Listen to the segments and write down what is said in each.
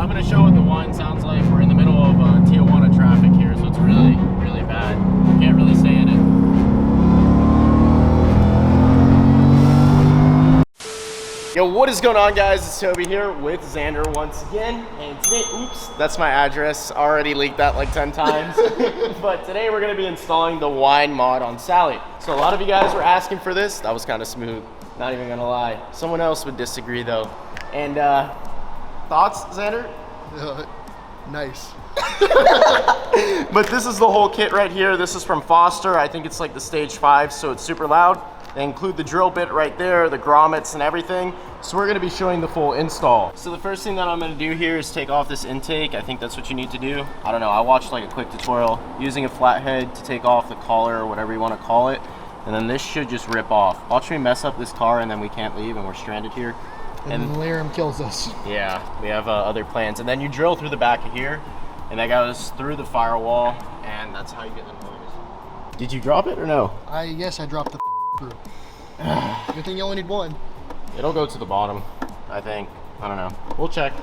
I'm gonna show what the Whine sounds like. We're in the middle of Tijuana traffic here, so it's really, really bad. Can't really stay in it. Yo, what is going on, guys? It's Toby here with Xander once again, and today, oops, that's my address. Already leaked that like 10 times. But today we're gonna be installing the Whine mod on Sally. So a lot of you guys were asking for this. That was kind of smooth, not even gonna lie. Someone else would disagree though. And thoughts, Xander? Nice. But this is the whole kit right here. This is from Foster. I think it's like the stage 5, so it's super loud. They include the drill bit right there, the grommets and everything. So we're gonna be showing the full install. So the first thing that I'm gonna do here is take off this intake. I think that's what you need to do. I don't know, I watched like a quick tutorial using a flathead to take off the collar or whatever you wanna call it. And then this should just rip off. Watch me mess up this car and then we can't leave and we're stranded here. And then Laram kills us. Yeah, we have other plans. And then you drill through the back of here and that goes through the firewall and that's how you get the noise. Did you drop it or no? Yes, I dropped the through. Good thing you only need one. It'll go to the bottom, I think. I don't know. We'll check.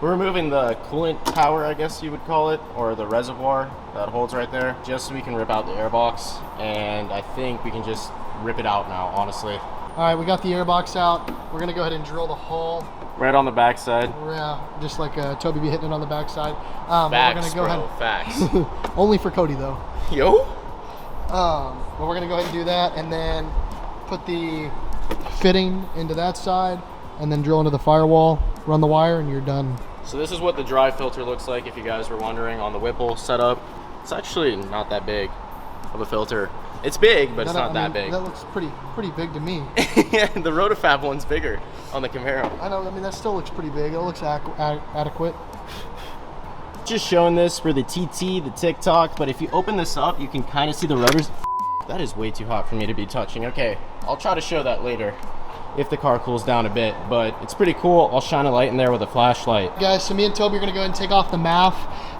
We're removing the coolant tower, I guess you would call it, or the reservoir that holds right there, just so we can rip out the airbox. And I think we can just rip it out now, honestly. All right, we got the airbox out. We're gonna go ahead and drill the hole. Right on the backside. Yeah, just like Toby be hitting it on the backside. Facts, we're gonna go bro, ahead. Facts. Only for Cody though. Yo. But we're gonna go ahead and do that, and then put the fitting into that side, and then drill into the firewall, run the wire, and you're done. So this is what the dry filter looks like, if you guys were wondering, on the Whipple setup. It's actually not that big of a filter. It's big, but it's not that big. That looks pretty big to me. Yeah, the Rotofab one's bigger on the Camaro. I know, I mean, that still looks pretty big. It looks adequate. Just showing this for the TT, the TikTok, but if you open this up, you can kind of see the rotors. That is way too hot for me to be touching. Okay, I'll try to show that later if the car cools down a bit, but it's pretty cool. I'll shine a light in there with a flashlight. Guys, so me and Toby are gonna go ahead and take off the MAF,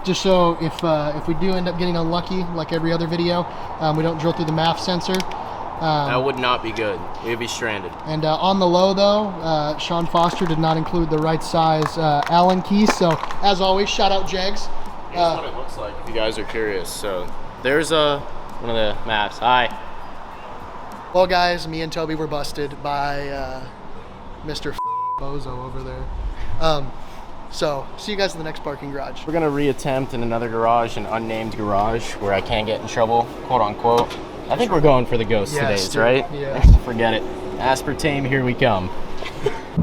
just so if we do end up getting unlucky, like every other video, we don't drill through the MAF sensor. That would not be good. We'd be stranded. And on the low though, Sean Foster did not include the right size Allen keys, so as always, shout out Jegs. Here's what it looks like if you guys are curious. So there's one of the maps. Hi. Well guys, me and Toby were busted by Mr. Bozo over there. So see you guys in the next parking garage. We're gonna reattempt in another garage, an unnamed garage, where I can't get in trouble, quote unquote. I think we're going for the ghost today, right? Yeah. Forget it. Aspartame, here we come.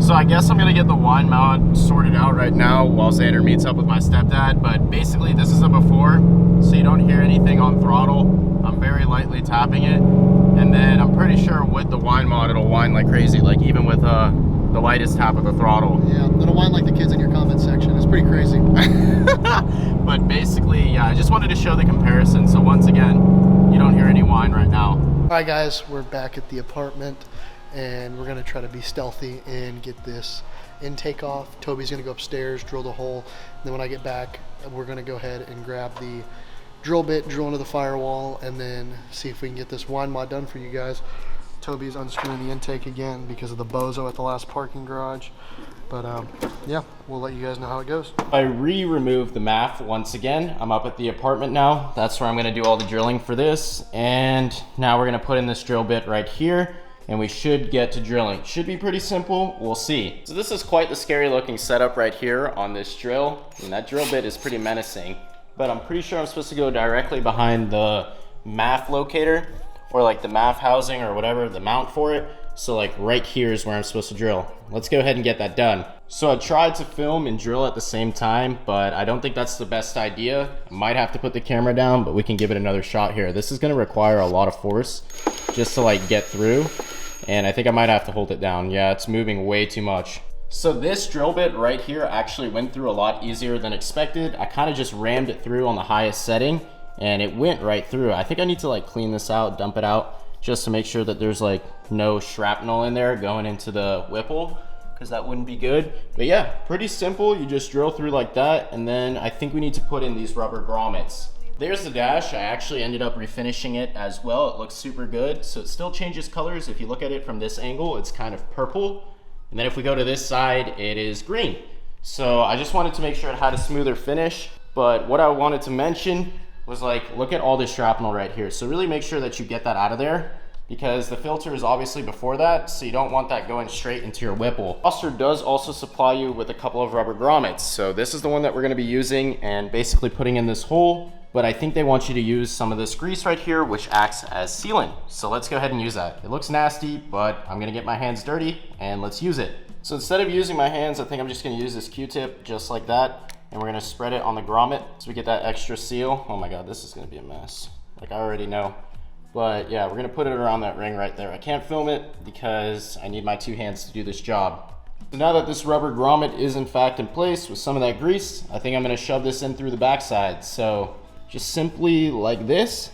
So I guess I'm gonna get the Whine mod sorted out right now while Xander meets up with my stepdad, but basically this is a before, so you don't hear anything on throttle. I'm very lightly tapping it, and then I'm pretty sure with the Whine mod it'll whine like crazy, like even with the lightest tap of the throttle. Yeah, it'll whine like the kids in your comment section. It's pretty crazy. But basically, yeah, I just wanted to show the comparison, so once again, you don't hear any whine right now. All right guys, we're back at the apartment, and we're gonna try to be stealthy and get this intake off. Toby's gonna go upstairs, drill the hole, and then when I get back, we're gonna go ahead and grab the drill bit, drill into the firewall, and then see if we can get this Whine mod done for you guys. Toby's unscrewing the intake again because of the bozo at the last parking garage. But yeah, we'll let you guys know how it goes. I removed the MAF once again. I'm up at the apartment now. That's where I'm gonna do all the drilling for this. And now we're gonna put in this drill bit right here, and we should get to drilling. Should be pretty simple, we'll see. So this is quite the scary looking setup right here on this drill. And that drill bit is pretty menacing, but I'm pretty sure I'm supposed to go directly behind the MAF locator, or like the MAF housing or whatever, the mount for it. So like right here is where I'm supposed to drill. Let's go ahead and get that done. So I tried to film and drill at the same time, but I don't think that's the best idea. I might have to put the camera down, but we can give it another shot here. This is gonna require a lot of force just to like get through. And I think I might have to hold it down. Yeah, it's moving way too much. So this drill bit right here actually went through a lot easier than expected. I kind of just rammed it through on the highest setting and it went right through. I think I need to like clean this out, dump it out, just to make sure that there's like no shrapnel in there going into the Whipple, because that wouldn't be good. But yeah, pretty simple. You just drill through like that, and then I think we need to put in these rubber grommets. There's the dash. I actually ended up refinishing it as well. It looks super good. So it still changes colors. If you look at it from this angle, it's kind of purple. And then if we go to this side, it is green. So I just wanted to make sure it had a smoother finish. But what I wanted to mention was, like, look at all this shrapnel right here. So really make sure that you get that out of there, because the filter is obviously before that, so you don't want that going straight into your Whipple. Foster does also supply you with a couple of rubber grommets. So this is the one that we're gonna be using and basically putting in this hole, but I think they want you to use some of this grease right here, which acts as sealant. So let's go ahead and use that. It looks nasty, but I'm gonna get my hands dirty and let's use it. So instead of using my hands, I think I'm just gonna use this Q-tip just like that, and we're gonna spread it on the grommet so we get that extra seal. Oh my God, this is gonna be a mess. Like, I already know. But yeah, we're gonna put it around that ring right there. I can't film it because I need my 2 hands to do this job. So now that this rubber grommet is in fact in place with some of that grease, I think I'm gonna shove this in through the backside. So just simply like this.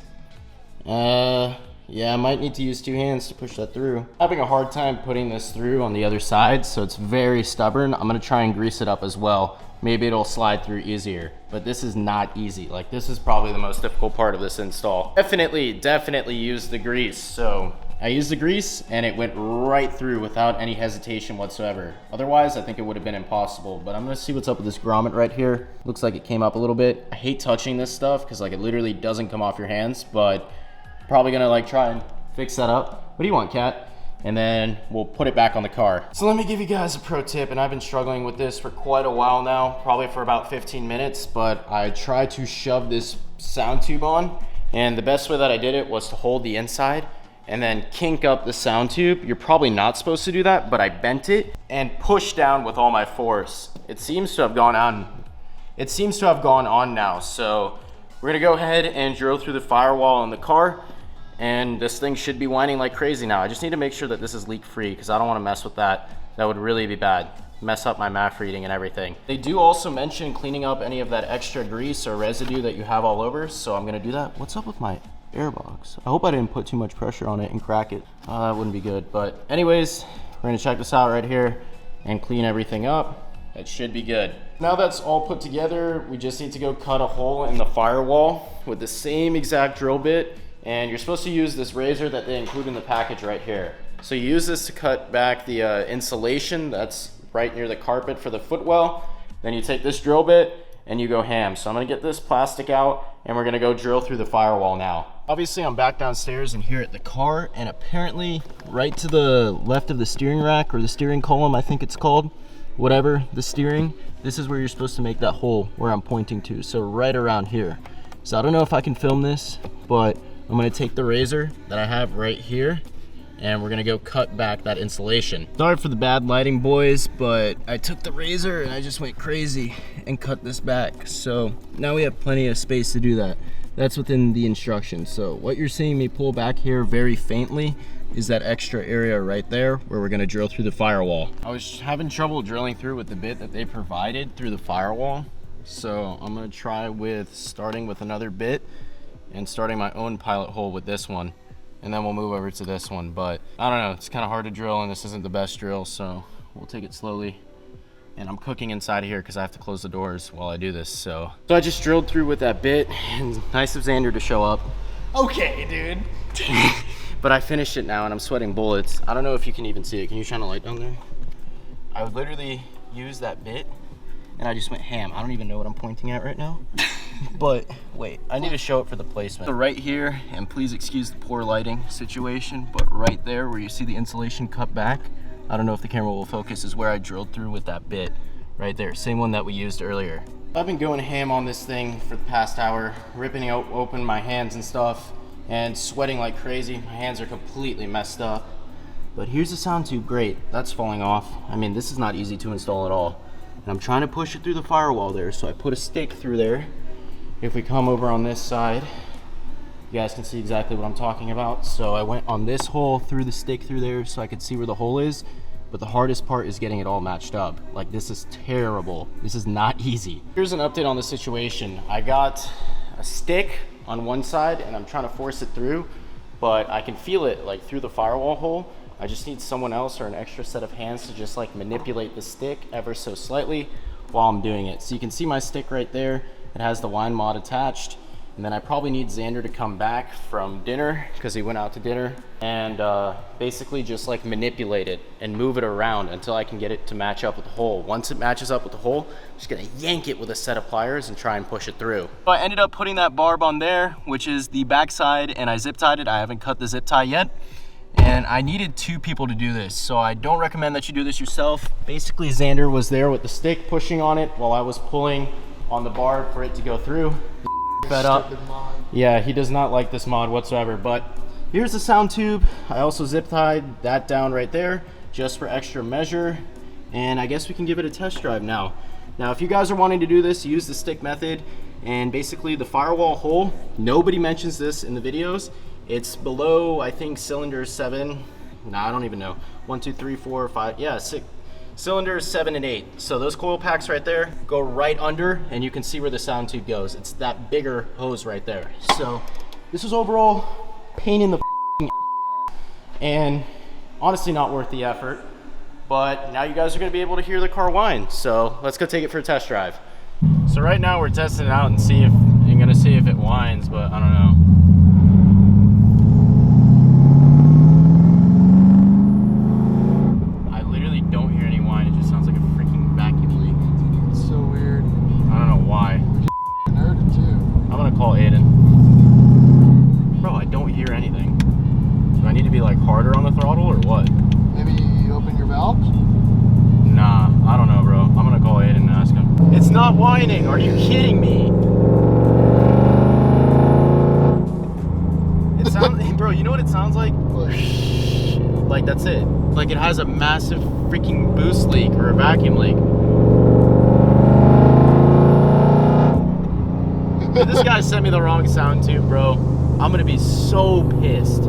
Yeah, I might need to use 2 hands to push that through. I'm having a hard time putting this through on the other side, so it's very stubborn. I'm gonna try and grease it up as well. Maybe it'll slide through easier, but this is not easy. Like, this is probably the most difficult part of this install. Definitely use the grease. So I used the grease and it went right through without any hesitation whatsoever. Otherwise, I think it would have been impossible, but I'm gonna see what's up with this grommet right here. Looks like it came up a little bit. I hate touching this stuff because, like, it literally doesn't come off your hands, but probably gonna, like, try and fix that up. What do you want, Cat? And then we'll put it back on the car. So let me give you guys a pro tip, and I've been struggling with this for quite a while now, probably for about 15 minutes, but I tried to shove this sound tube on, and the best way that I did it was to hold the inside and then kink up the sound tube. You're probably not supposed to do that, but I bent it and pushed down with all my force. It seems to have gone on. It seems to have gone on now. So we're gonna go ahead and drill through the firewall in the car, and this thing should be whining like crazy now. I just need to make sure that this is leak free because I don't want to mess with that. That would really be bad. Mess up my math reading and everything. They do also mention cleaning up any of that extra grease or residue that you have all over, so I'm gonna do that. What's up with my airbox? I hope I didn't put too much pressure on it and crack it. That wouldn't be good. But anyways, we're gonna check this out right here and clean everything up. That should be good. Now that's all put together, we just need to go cut a hole in the firewall with the same exact drill bit. And you're supposed to use this razor that they include in the package right here. So you use this to cut back the insulation that's right near the carpet for the footwell. Then you take this drill bit and you go ham. So I'm gonna get this plastic out and we're gonna go drill through the firewall now. Obviously I'm back downstairs and here at the car, and apparently right to the left of the steering rack, or the steering column I think it's called, whatever, the steering, this is where you're supposed to make that hole where I'm pointing to. So right around here. So I don't know if I can film this, but I'm gonna take the razor that I have right here and we're gonna go cut back that insulation. Sorry for the bad lighting, boys, but I took the razor and I just went crazy and cut this back. So now we have plenty of space to do that. That's within the instructions. So what you're seeing me pull back here very faintly is that extra area right there where we're gonna drill through the firewall. I was having trouble drilling through with the bit that they provided through the firewall. So I'm gonna try with starting with another bit and starting my own pilot hole with this one, and then we'll move over to this one. But I don't know, it's kind of hard to drill and this isn't the best drill, so we'll take it slowly. And I'm cooking inside of here because I have to close the doors while I do this. So I just drilled through with that bit, and nice of Xander to show up. Okay, dude. But I finished it now and I'm sweating bullets. I don't know if you can even see it. Can you shine a light down there? I would literally use that bit and I just went ham. I don't even know what I'm pointing at right now. But wait, I need to show it for the placement. So right here, and please excuse the poor lighting situation, but right there where you see the insulation cut back, I don't know if the camera will focus, is where I drilled through with that bit right there. Same one that we used earlier. I've been going ham on this thing for the past hour, ripping open my hands and stuff and sweating like crazy. My hands are completely messed up. But here's the sound tube, great. That's falling off. I mean, this is not easy to install at all. And I'm trying to push it through the firewall there, so I put a stick through there. If we come over on this side, you guys can see exactly what I'm talking about. So I went on this hole, through the stick through there so I could see where the hole is. But the hardest part is getting it all matched up. Like, this is terrible. This is not easy. Here's an update on the situation. I got a stick on one side and I'm trying to force it through, but I can feel it like through the firewall hole. I just need someone else or an extra set of hands to just like manipulate the stick ever so slightly while I'm doing it. So you can see my stick right there. It has the Whine mod attached, And then I probably need Xander to come back from dinner because he went out to dinner, and basically just like manipulate it and move it around until I can get it to match up with the hole. Once it matches up with the hole, I'm just gonna yank it with a set of pliers and try and push it through. So I ended up putting that barb on there, which is the backside, and I zip tied it. I haven't cut the zip tie yet. And I needed 2 people to do this, so I don't recommend that you do this yourself. Basically, Xander was there with the stick pushing on it while I was pulling on the barb for it to go through. Fed up. Yeah, he does not like this mod whatsoever, but here's the sound tube. I also zip tied that down right there just for extra measure, and I guess we can give it a test drive now. Now, if you guys are wanting to do this, use the stick method, and basically the firewall hole, nobody mentions this in the videos. It's below, I think, cylinder 7. No, I don't even know. 1, 2, 3, 4, 5, yeah, 6. Cylinders 7 and 8. So those coil packs right there go right under, and you can see where the sound tube goes. It's that bigger hose right there. So this was overall pain in the and honestly not worth the effort. But now you guys are gonna be able to hear the car whine. So let's go take it for a test drive. So right now we're testing it out and gonna see if it whines, but I don't know. Call Aiden. Bro, I don't hear anything. Do I need to be like harder on the throttle or what? Maybe open your valves? Nah, I don't know, bro. I'm gonna call Aiden and ask him. It's not whining. Are you kidding me? It sounds, bro. You know what it sounds like? What? Like that's it. Like it has a massive freaking boost leak or a vacuum leak. This guy sent me the wrong sound tube, bro. I'm gonna be so pissed.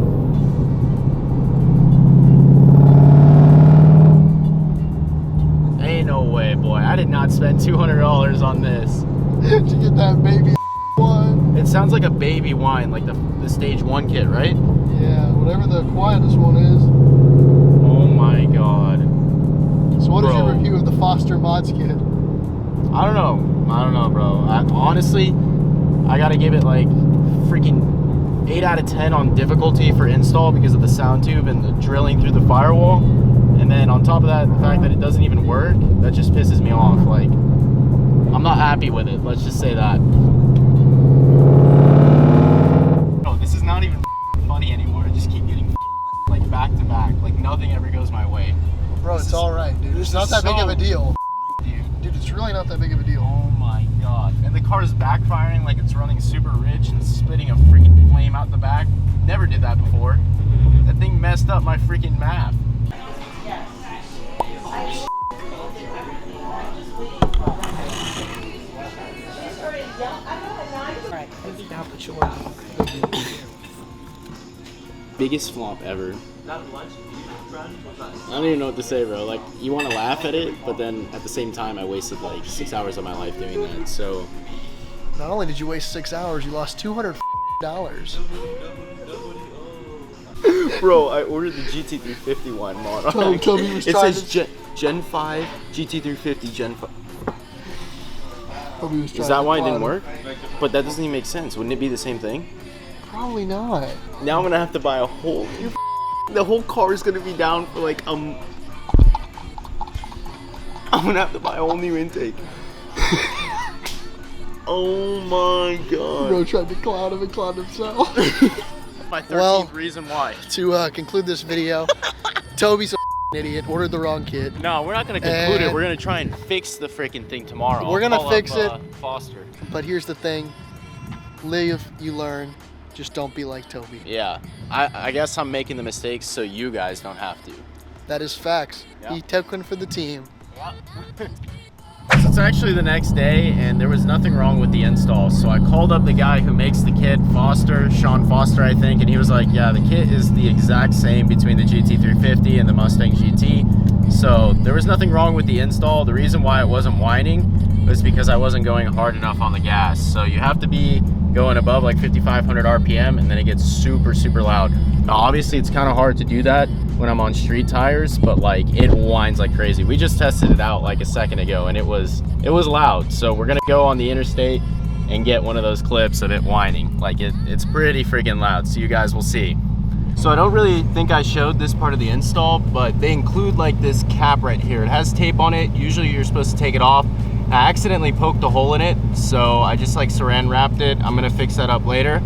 Ain't no way, boy. I did not spend $200 on this. Did you get that baby one? It sounds like a baby whine, like the stage 1 kit, right? Yeah, whatever the quietest one is. Oh my god. So what is your review of the Foster Mods kit? I don't know, bro. Honestly, I gotta give it like freaking 8 out of 10 on difficulty for install because of the sound tube and the drilling through the firewall. And then on top of that, the fact that it doesn't even work, that just pisses me off. Like, I'm not happy with it. Let's just say that. Oh, this is not even funny anymore. I just keep getting like back to back. Like nothing ever goes my way. Bro, it's all right, dude. It's not that big of a deal. Dude, it's really not that big of a deal. Oh my god. And the car is backfiring like it's running super rich and spitting a freaking flame out the back. Never did that before. That thing messed up my freaking map. Alright, now put your work on. Biggest flop ever. I don't even know what to say, bro. Like, you want to laugh at it, but then at the same time, I wasted like 6 hours of my life doing that. So, not only did you waste 6 hours, you lost $200. bro, I ordered the GT350 one model. Toby was it trying says to... Gen 5 GT350 Gen 5. Toby was trying Is that to why it didn't plot work? But that doesn't even make sense. Wouldn't it be the same thing? Probably not. Now I'm gonna have to buy a whole. The whole car is gonna be down for like I'm gonna have to buy a whole new intake. Oh my god. Bro tried to clown him and clowned himself. My 13th reason why. To conclude this video, Toby's an idiot, ordered the wrong kit. No, we're not gonna conclude it. We're gonna try and fix the freaking thing tomorrow. We're gonna fix it. Foster. But here's the thing. Live, you learn. Just don't be like Toby. Yeah. I guess I'm making the mistakes so you guys don't have to. That is facts. Yeah. He took one for the team. Yeah. So it's actually the next day, and there was nothing wrong with the install. So I called up the guy who makes the kit, Foster, Sean Foster, I think, and he was like, yeah, the kit is the exact same between the GT350 and the Mustang GT. So there was nothing wrong with the install. The reason why it wasn't whining was because I wasn't going hard enough on the gas. So you have to be going above like 5,500 RPM, and then it gets super, super loud. Now, obviously, it's kind of hard to do that when I'm on street tires, but like it whines like crazy. We just tested it out like a second ago, and it was loud. So we're gonna go on the interstate and get one of those clips of it whining. Like it's pretty freaking loud, so you guys will see. So I don't really think I showed this part of the install, but they include like this cap right here. It has tape on it. Usually you're supposed to take it off. I accidentally poked a hole in it, so I just like saran wrapped it. I'm gonna fix that up later.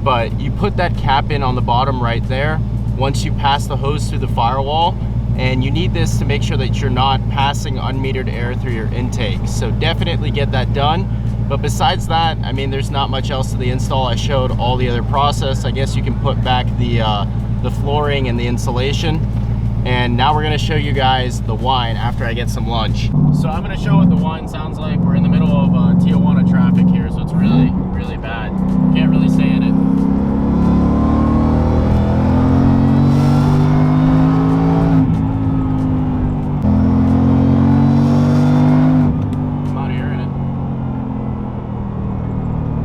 But you put that cap in on the bottom right there once you pass the hose through the firewall, and you need this to make sure that you're not passing unmetered air through your intake. So definitely get that done. But besides that, I mean, there's not much else to the install. I showed all the other process. I guess you can put back the flooring and the insulation. And now we're gonna show you guys the Whine after I get some lunch. So I'm gonna show what the Whine sounds like. We're in the middle of Tijuana traffic here, so it's really, really bad. Can't really stay in it.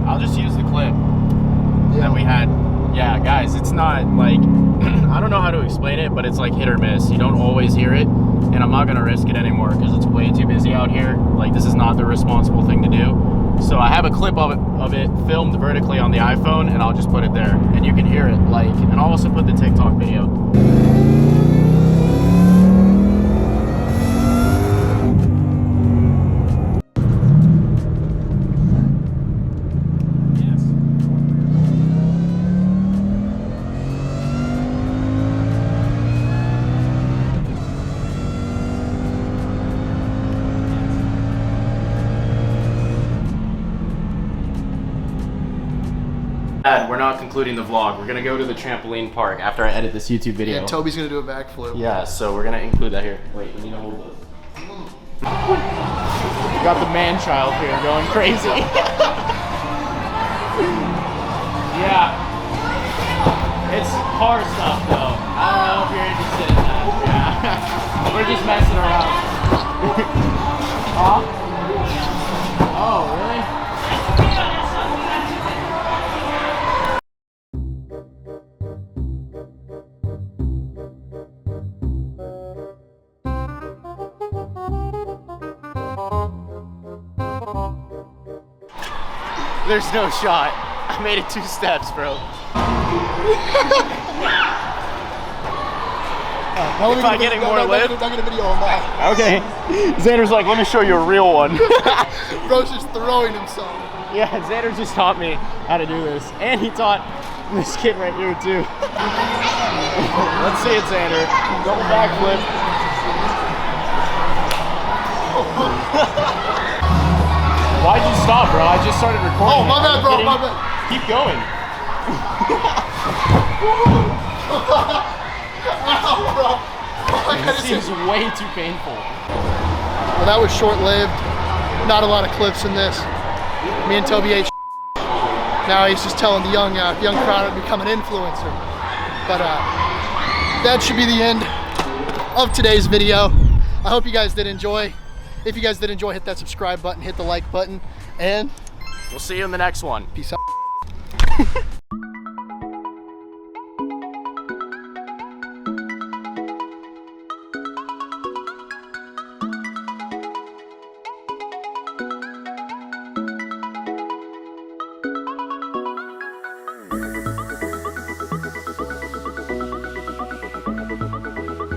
I'll just use the clip that we had. Yeah, guys, it's not like, I don't know how to explain it, but it's like hit or miss. You don't always hear it, and I'm not gonna risk it anymore because it's way too busy out here. Like, this is not the responsible thing to do. So I have a clip of it filmed vertically on the iPhone, and I'll just put it there, and you can hear it. Like, and I'll also put the TikTok video. We're not concluding the vlog. We're gonna go to the trampoline park after I edit this YouTube video. Yeah, Toby's gonna do a backflip. Yeah, so we're gonna include that here. Wait, you need to hold this. Got the man child here going crazy. Yeah. It's car stuff though. I don't know if you're interested in that. Yeah. We're just messing around. Huh? Oh, really? There's no shot. I made it 2 steps, bro. If I get more lift? I'm gonna video on mine. Okay. Xander's like, let me show you a real one. Bro's just throwing himself. Yeah, Xander just taught me how to do this. And he taught this kid right here too. Let's see it, Xander. Double backflip. Why'd you stop, bro? I just started recording. Oh, my bad, bro, my bad. Keep going. Ow, bro. This seems way too painful. Well, that was short-lived. Not a lot of clips in this. Me and Toby ate. Now he's just telling the young crowd to become an influencer. But that should be the end of today's video. I hope you guys did enjoy. If you guys did enjoy, hit that subscribe button, hit the like button, and we'll see you in the next one. Peace out.